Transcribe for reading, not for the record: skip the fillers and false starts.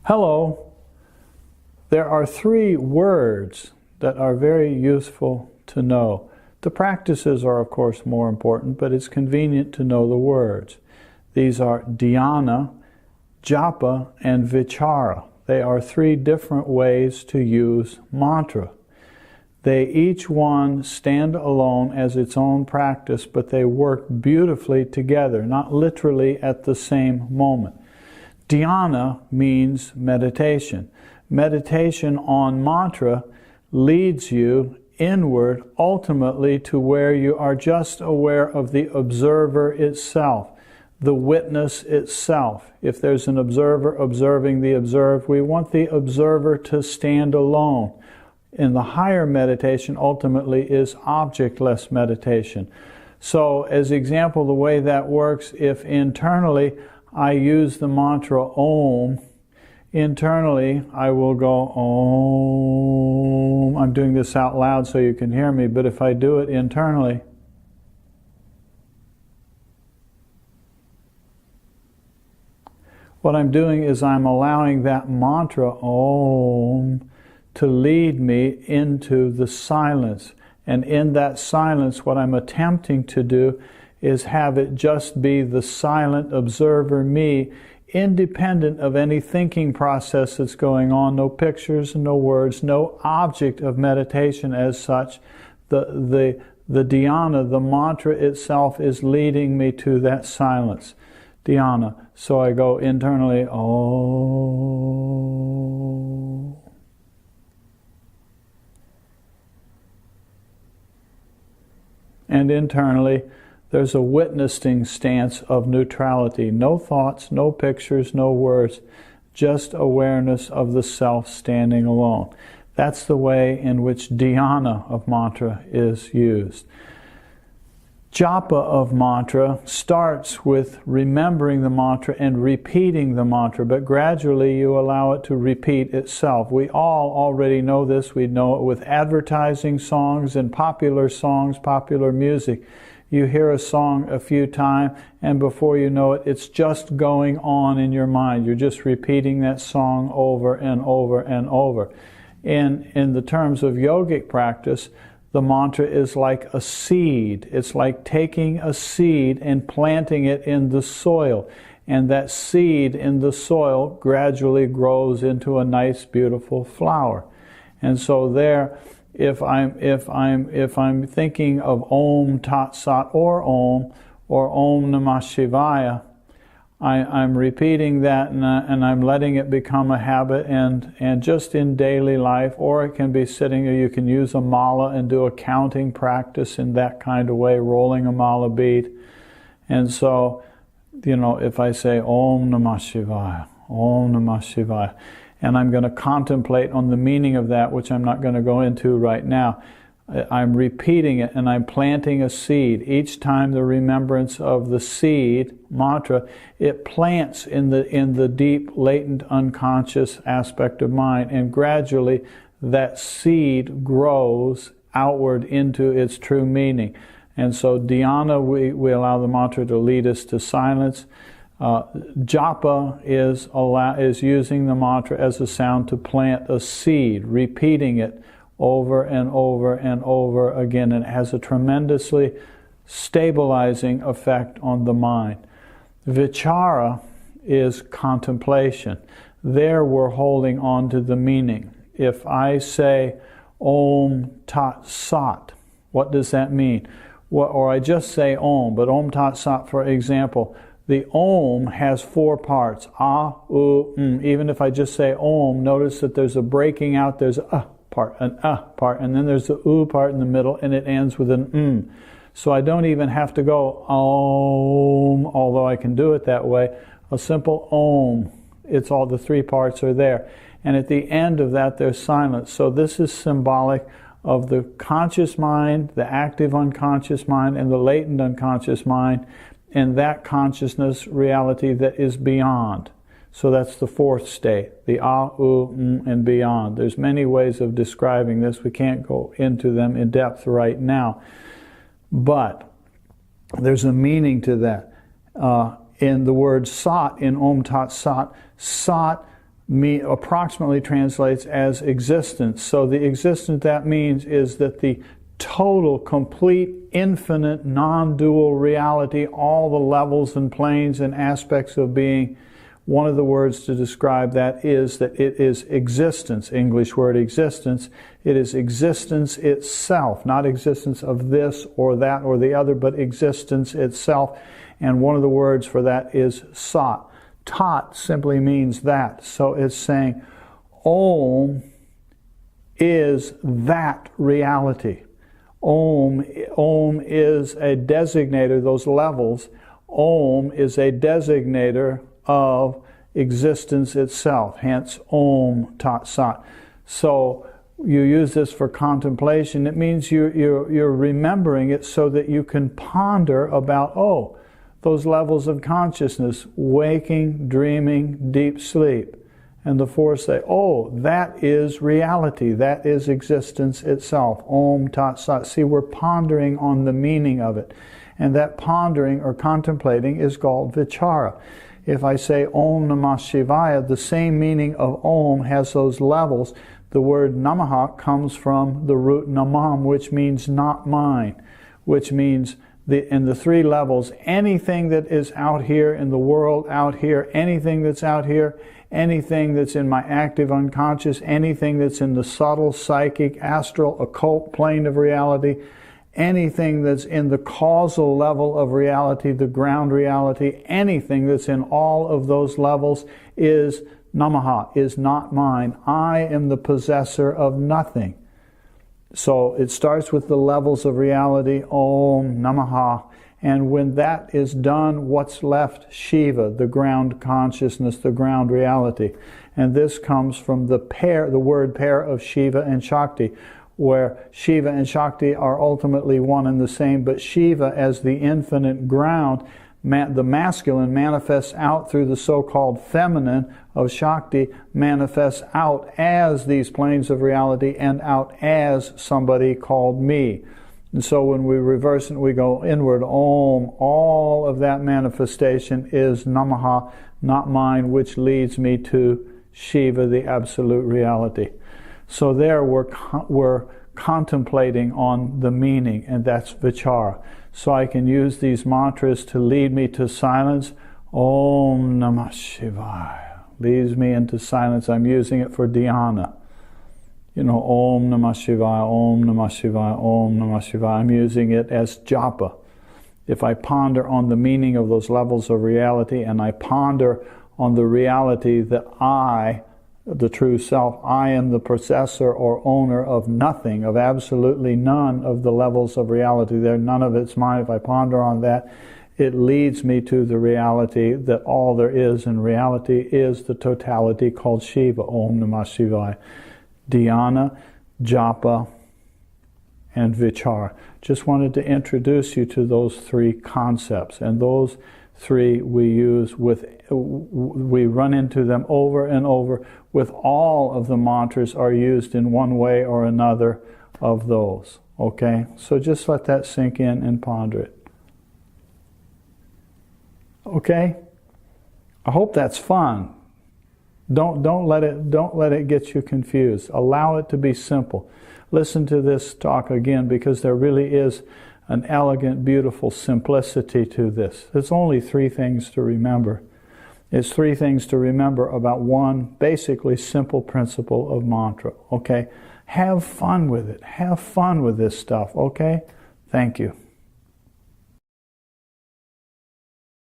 Hello. There are 3 words that are very useful to know. The practices are, of course, more important, but it's convenient to know the words. These are Dhyana, Japa, and Vichara. They are 3 different ways to use mantra. They each one stand alone as its own practice, but they work beautifully together, not literally at the same moment. Dhyana means meditation. Meditation on mantra leads you inward, ultimately to where you are just aware of the observer itself, the witness itself. If there's an observer observing the observed, we want the observer to stand alone. In the higher meditation, ultimately, is objectless meditation. So, as example, the way that works, if internally I use the mantra Om, internally I will go Om. I'm doing this out loud so you can hear me, but if I do it internally, what I'm doing is I'm allowing that mantra Om to lead me into the silence. And in that silence, what I'm attempting to do is have it just be the silent observer, me, independent of any thinking process that's going on, no pictures, no words, no object of meditation as such. The dhyana, the mantra itself, is leading me to that silence. Dhyana. So I go internally, oh. And internally, there's a witnessing stance of neutrality. No thoughts, no pictures, no words, just awareness of the self standing alone. That's the way in which dhyana of mantra is used. Japa of mantra starts with remembering the mantra and repeating the mantra, but gradually you allow it to repeat itself. We all already know this. We know it with advertising songs and popular songs, popular music. You hear a song a few times, and before you know it, it's just going on in your mind. You're just repeating that song over and over and over. In the terms of yogic practice, the mantra is like a seed. It's like taking a seed and planting it in the soil. And that seed in the soil gradually grows into a nice, beautiful flower. And so there, if I'm thinking of Om Tat Sat or Om Namah Shivaya, I'm repeating that and I'm letting it become a habit and just in daily life, or it can be sitting, or you can use a mala and do a counting practice in that kind of way, rolling a mala bead. And so, if I say Om Namah Shivaya, Om Namah Shivaya, and I'm going to contemplate on the meaning of that, which I'm not going to go into right now, I'm repeating it and I'm planting a seed. Each time the remembrance of the seed, mantra, it plants in the deep, latent, unconscious aspect of mind, and gradually that seed grows outward into its true meaning. And so dhyana, we allow the mantra to lead us to silence. Japa is using the mantra as a sound to plant a seed, repeating it over and over and over again, and it has a tremendously stabilizing effect on the mind. Vichara is contemplation. There we're holding on to the meaning. If I say Om Tat Sat, what does that mean? Or I just say Om, but Om Tat Sat, for example, the Om has 4 parts. A, U, M. Even if I just say Om, notice that there's a breaking out, there's a part, an part, and then there's the U part in the middle, and it ends with an M. So I don't even have to go Om, although I can do it that way. A simple Om, it's all the 3 parts are there. And at the end of that, there's silence. So this is symbolic of the conscious mind, the active unconscious mind, and the latent unconscious mind, and that consciousness reality that is beyond. So that's the 4th state, the A, U, M, and beyond. There's many ways of describing this. We can't go into them in depth right now. But there's a meaning to that. In the word Sat, in Om Tat Sat, Sat approximately translates as existence. So the existence that means is that the total, complete, infinite, non-dual reality, all the levels and planes and aspects of being. One of the words to describe that is that it is existence, English word existence. It is existence itself, not existence of this or that or the other, but existence itself. And one of the words for that is sat. Tat simply means that. So it's saying Om is that reality. Om is a designator, those levels. Om is a designator of existence itself, hence Om Tat Sat. So you use this for contemplation. It means you're remembering it so that you can ponder about, those levels of consciousness, waking, dreaming, deep sleep. And the four say, that is reality, that is existence itself, Om Tat Sat. See, we're pondering on the meaning of it. And that pondering or contemplating is called Vichara. If I say Om Namah Shivaya, the same meaning of Om has those levels. The word Namaha comes from the root Namam, which means not mine, which means in the three levels, anything that is out here in the world, out here, anything that's out here, anything that's in my active unconscious, anything that's in the subtle, psychic, astral, occult plane of reality, anything that's in the causal level of reality, the ground reality, anything that's in all of those levels is Namaha, is not mine. I am the possessor of nothing. So it starts with the levels of reality, Om Namaha. And when that is done, what's left? Shiva, the ground consciousness, the ground reality. And this comes from the word pair of Shiva and Shakti, where Shiva and Shakti are ultimately one and the same, but Shiva as the infinite ground, the masculine manifests out through the so-called feminine of Shakti, manifests out as these planes of reality and out as somebody called me. And so when we reverse it, we go inward, Om, all of that manifestation is Namaha, not mine, which leads me to Shiva, the absolute reality. So there we're contemplating on the meaning, and that's Vichara. So I can use these mantras to lead me to silence. Om Namah Shivaya leads me into silence. I'm using it for Dhyana. Om Namah Shivaya, Om Namah Shivaya, Om Namah Shivaya. I'm using it as Japa. If I ponder on the meaning of those levels of reality and I ponder on the reality that I, the true self, I am the possessor or owner of nothing, of absolutely none of the levels of reality. None of it's mine. If I ponder on that, it leads me to the reality that all there is in reality is the totality called Shiva, Om Namah Shivaya. Dhyana, Japa, and Vichara. Just wanted to introduce you to those three concepts, and those three we use we run into them over and over with all of the mantras are used in one way or another of those. Okay? So just let that sink in and ponder it. Okay? I hope that's fun. Don't let it get you confused. Allow it to be simple. Listen to this talk again, because there really is an elegant, beautiful simplicity to this. It's only three things to remember. It's three things to remember about one basically simple principle of mantra. Okay? Have fun with it. Have fun with this stuff. Okay? Thank you.